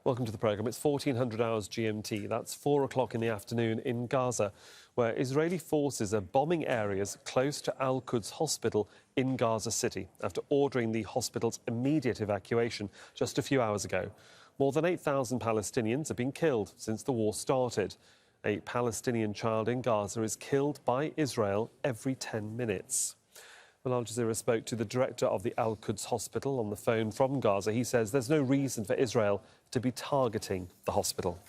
Welcome to the programme. It's 1400 hours GMT. That's 4 o'clock in the afternoon in Gaza, where Israeli forces are bombing areas close to al-Quds hospital in Gaza City after ordering the hospital's immediate evacuation just a few hours ago. More than 8,000 Palestinians have been killed since the war started. A Palestinian child in Gaza is killed by Israel every 10 minutes. Well, Al Jazeera spoke to the director of the al-Quds hospital on the phone from Gaza. He says there's no reason for Israel to be targeting the hospital.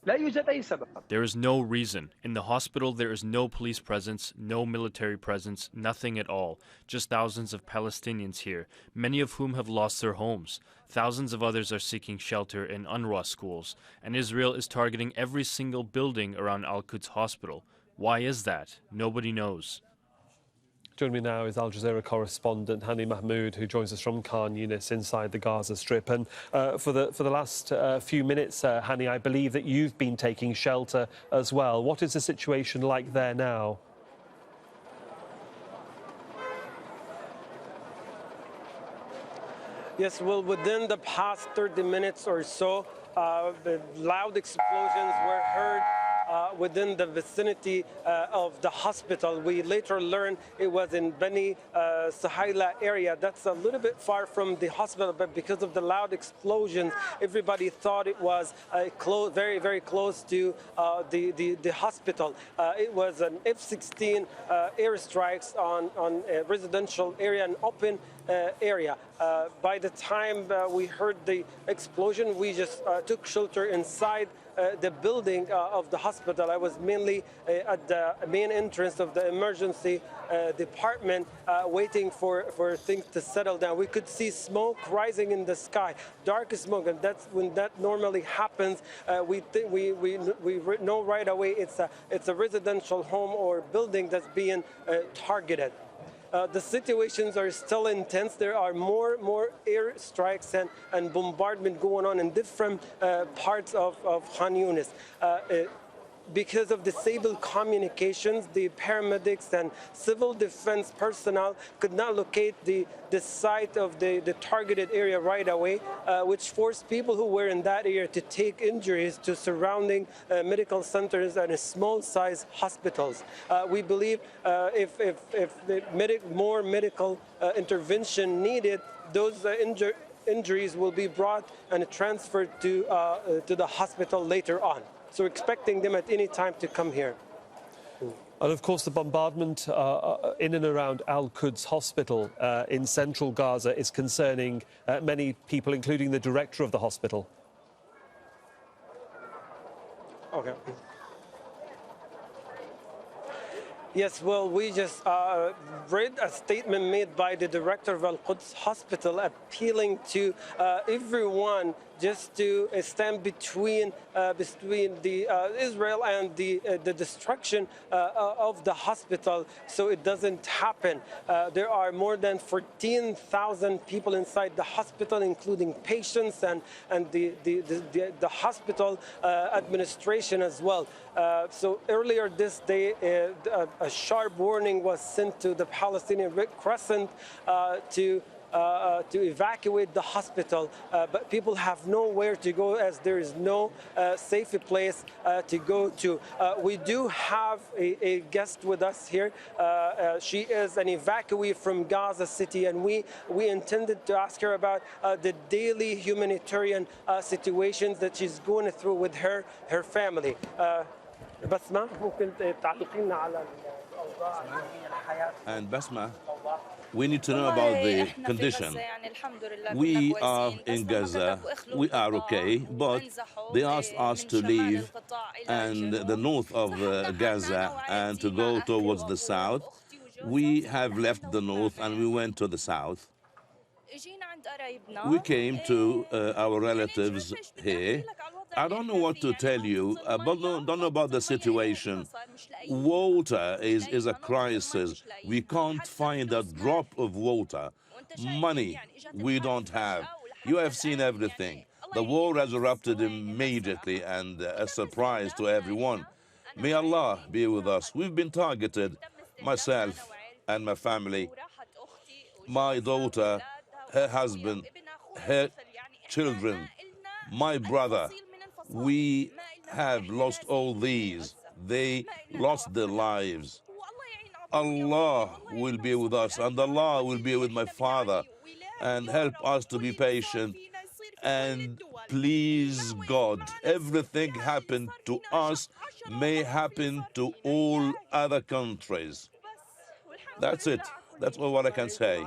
There is no reason. In the hospital, there is no police presence, no military presence, nothing at all. Just thousands of Palestinians here, many of whom have lost their homes. Thousands of others are seeking shelter in UNRWA schools. And Israel is targeting every single building around al-Quds hospital. Why is that? Nobody knows. Joining me now is Al Jazeera correspondent Hani Mahmoud, who joins us from Khan Younis inside the Gaza Strip. And for the last few minutes, Hani, I believe that you've been taking shelter as well. What is the situation like there now? Yes, well, within the past 30 minutes or so, the loud explosions were heard within the vicinity of the hospital. We later learned it was in Bani Sahila area. That's a little bit far from the hospital, but because of the loud explosions, everybody thought it was very, very close to the hospital. It was an F-16 airstrikes on a residential area, an open area. By the time we heard the explosion, we just took shelter inside the building of the hospital. I was mainly at the main entrance of the emergency department, waiting for things to settle down. We could see smoke rising in the sky, dark smoke, and that's when that normally happens. We know right away it's a residential home or building that's being targeted. The situations are still intense. There are more air strikes and bombardment going on in different parts of Khan Younis. Because of disabled communications, the paramedics and civil defense personnel could not locate the site of the targeted area right away, which forced people who were in that area to take injuries to surrounding medical centers and small-sized hospitals. We believe if more medical intervention needed, those injuries will be brought and transferred to the hospital later on. So we're expecting them at any time to come here. And of course, the bombardment in and around al-Quds hospital in central Gaza is concerning many people, including the director of the hospital. Okay. Yes, well, we just read a statement made by the director of al-Quds hospital appealing to everyone just to stand between the Israel and the destruction of the hospital, so it doesn't happen. There are more than 14,000 people inside the hospital, including patients and the hospital administration as well. So earlier this day, a sharp warning was sent to the Palestinian Red Crescent to evacuate the hospital, but people have nowhere to go as there is no safe place to go to. We do have a guest with us here. She is an evacuee from Gaza City, and we intended to ask her about the daily humanitarian situations that she's going through with her family. Basma, ممكن تعلقينا على الأوضاع الحياة. And Basma, we need to know about the condition. We are in Gaza, we are okay, but they asked us to leave and the north of Gaza and to go towards the south. We have left the north and we went to the south. We came to our relatives here. I don't know what to tell you, but don't know about the situation. Water is a crisis. We can't find a drop of water. Money, we don't have. You have seen everything. The war has erupted immediately and a surprise to everyone. May Allah be with us. We've been targeted, myself and my family, my daughter, her husband, her children. My brother, we have lost all these. They lost their lives. Allah will be with us, and Allah will be with my father, and help us to be patient. And please, God, everything happened to us may happen to all other countries. That's it. That's all what I can say.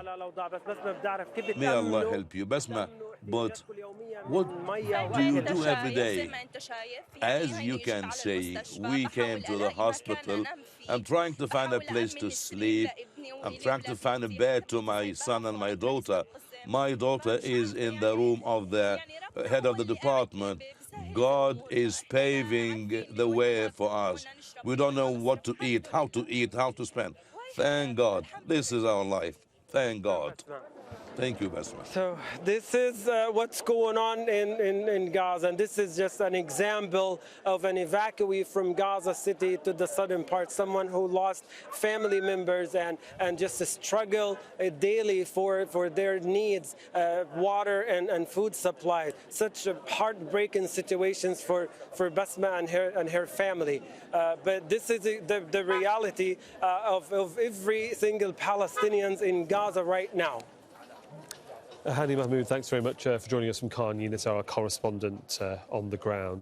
May Allah help you. Basma, but what do you do every day? As you can see, we came to the hospital. I'm trying to find a place to sleep. I'm trying to find a bed to my son and my daughter. My daughter is in the room of the head of the department. God is paving the way for us. We don't know what to eat, how to spend. Thank God. This is our life. Thank God. Thank you, Basma. So this is what's going on in Gaza, and this is just an example of an evacuee from Gaza City to the southern part, someone who lost family members and just a struggle daily for their needs, water and food supply. Such heartbreaking situations for Basma and her family. But this is the reality of every single Palestinian in Gaza right now. Hani, Mahmoud, thanks very much for joining us from Khan Younis, our correspondent on the ground.